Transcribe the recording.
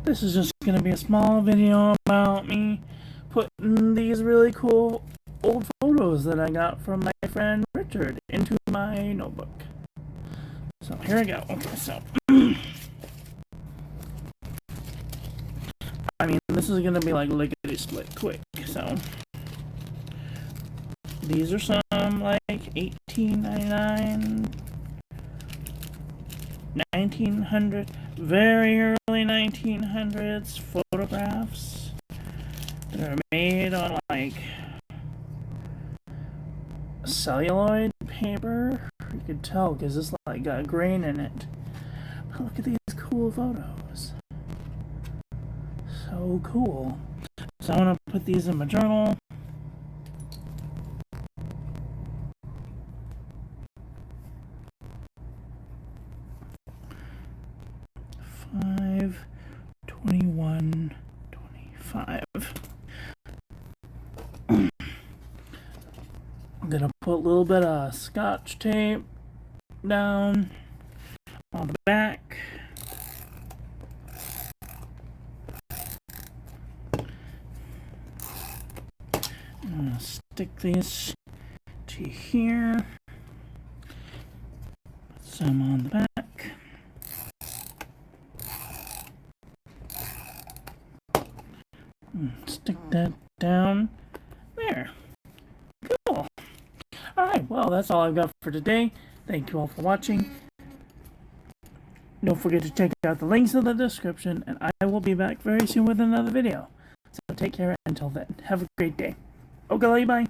This is just going to be a small video about me putting these really cool old photos that I got from my friend Richard into my notebook. So here we go. Okay, so I mean, this is going to be like lickety split quick. So these are some like 1899, 1900, very early 1900s photographs that are made on like celluloid paper. You could tell because this like got grain in it. But look at these cool photos. So cool. So I'm gonna put these in my journal. Five, 21, 25. I'm gonna put a little bit of scotch tape down on the back. I'm gonna stick these to here. Put some on the back. Stick that down there. Cool. Alright, well, that's all I've got for today. Thank you all for watching. Don't forget to check out the links in the description, and I will be back very soon with another video. So take care until then. Have a great day. Okay, bye.